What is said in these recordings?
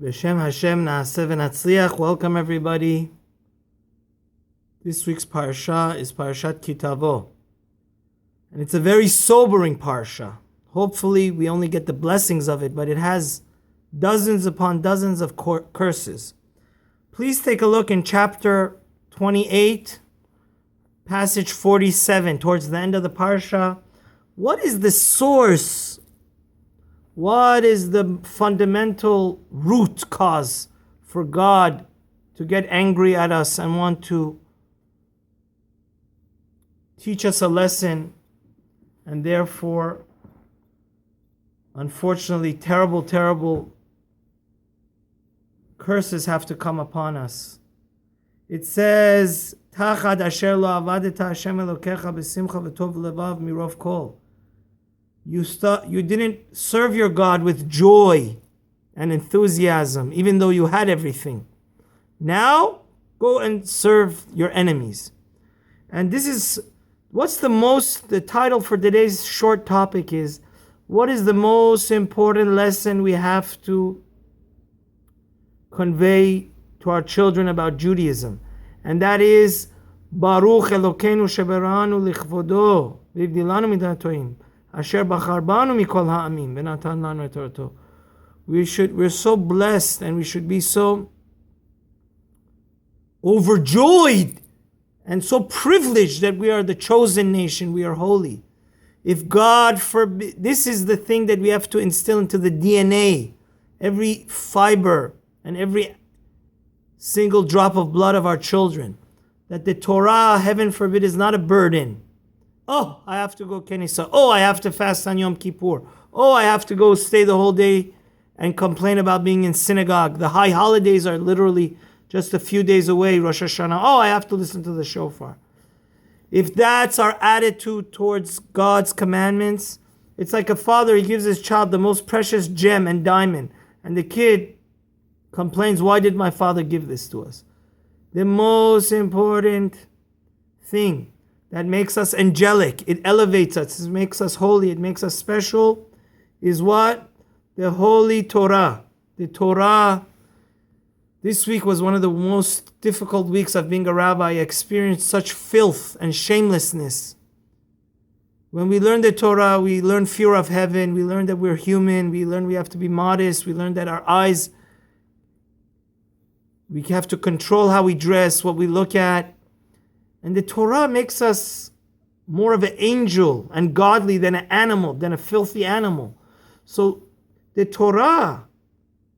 B'Shem Hashem Na'aseh v'Natzliach. Welcome everybody. This week's parsha is Parshat Ki Tavo. And it's a very sobering parsha. Hopefully we only get the blessings of it, but it has dozens upon dozens of curses. Please take a look in chapter 28, passage 47, towards the end of the parsha. What is the source? What is the fundamental root cause for God to get angry at us and want to teach us a lesson, and therefore, unfortunately, terrible curses have to come upon us? It says, "Tachad asher lo avadeta Hashem Elokecha b'simcha v'tov levav mirov kol." You didn't serve your God with joy and enthusiasm, even though you had everything. Now, go and serve your enemies. And this is, the title for today's short topic is, what is the most important lesson we have to convey to our children about Judaism? And that is, Baruch Elokeinu sheberanu lichvodo v'ivdilanu midat toim. Asher bachar banu mikol ha'amim v'natan lanu et torato. We're so blessed, and we should be so overjoyed and so privileged that we are the chosen nation, we are holy. If God forbid, this is the thing that we have to instill into the DNA, every fiber and every single drop of blood of our children, that the Torah, heaven forbid, is not a burden. Oh, I have to go Kenisa. Oh, I have to fast on Yom Kippur. Oh, I have to go stay the whole day and complain about being in synagogue. The high holidays are literally just a few days away, Rosh Hashanah. Oh, I have to listen to the shofar. If that's our attitude towards God's commandments, it's like a father, he gives his child the most precious gem and diamond, and the kid complains, why did my father give this to us? The most important thing that makes us angelic, it elevates us, it makes us holy, it makes us special, is what? The Holy Torah. The Torah. This week was one of the most difficult weeks of being a rabbi. I experienced such filth and shamelessness. When we learn the Torah, we learn fear of heaven, we learn that we're human, we learn we have to be modest, we learn that our eyes, we have to control how we dress, what we look at. And the Torah makes us more of an angel and godly than an animal, than a filthy animal. So the Torah,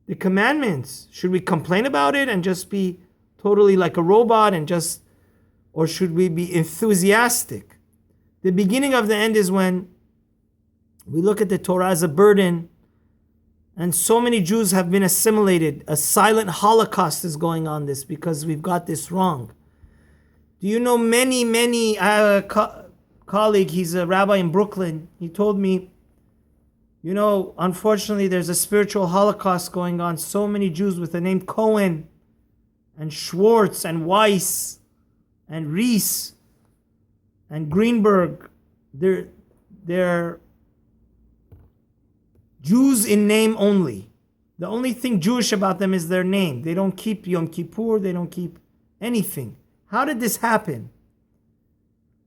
the commandments, should we complain about it and just be totally like a robot or should we be enthusiastic? The beginning of the end is when we look at the Torah as a burden, and so many Jews have been assimilated. A silent Holocaust is going on this because we've got this wrong. Do you know I have a colleague, he's a rabbi in Brooklyn. He told me, unfortunately there's a spiritual Holocaust going on. So many Jews with the name Cohen and Schwartz and Weiss and Reese and Greenberg, they're Jews in name only. The only thing Jewish about them is their name. They don't keep Yom Kippur, they don't keep anything. How did this happen?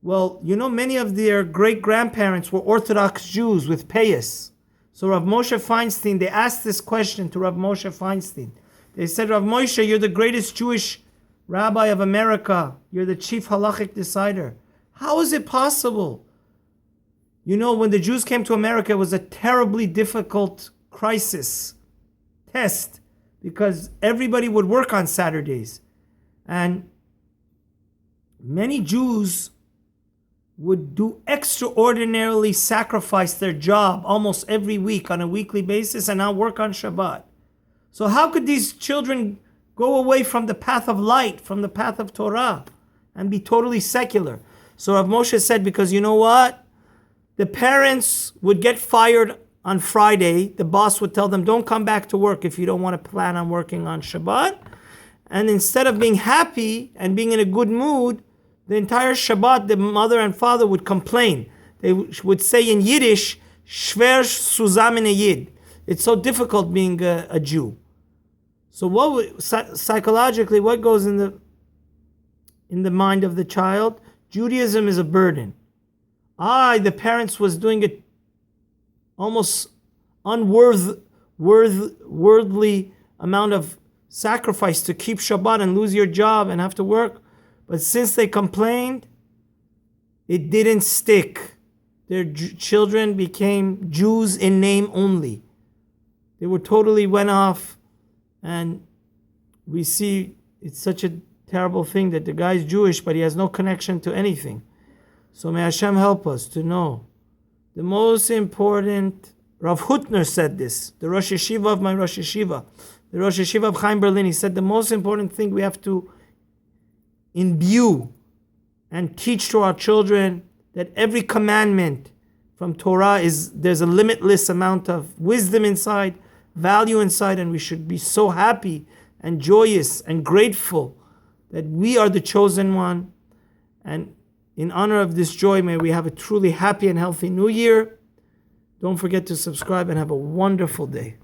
Well, many of their great-grandparents were Orthodox Jews with payas. So Rav Moshe Feinstein, they asked this question to Rav Moshe Feinstein. They said, Rav Moshe, you're the greatest Jewish rabbi of America. You're the chief halachic decider. How is it possible? When the Jews came to America, it was a terribly difficult crisis, test, because everybody would work on Saturdays. And many Jews would do extraordinarily sacrifice their job almost every week on a weekly basis and now work on Shabbat. So how could these children go away from the path of light, from the path of Torah, and be totally secular? So Rav Moshe said, because you know what? The parents would get fired on Friday. The boss would tell them, don't come back to work if you don't want to plan on working on Shabbat. And instead of being happy and being in a good mood, the entire Shabbat, the mother and father would complain. They would say in Yiddish, Shver Suzamen Yid. It's so difficult being a Jew. So psychologically, what goes in the mind of the child? Judaism is a burden. The parents was doing it almost worldly amount of sacrifice to keep Shabbat and lose your job and have to work. But since they complained, it didn't stick. Their children became Jews in name only. They were totally went off, and we see it's such a terrible thing that the guy's Jewish, but he has no connection to anything. So may Hashem help us to know. The most important, Rav Hutner said this, the Rosh Yeshiva of my Rosh Yeshiva, the Rosh Yeshiva of Chaim Berlin, he said the most important thing we have to imbue and teach to our children that every commandment from Torah there's a limitless amount of wisdom inside, value inside, and we should be so happy and joyous and grateful that we are the chosen one. And in honor of this joy, may we have a truly happy and healthy new year. Don't forget to subscribe and have a wonderful day.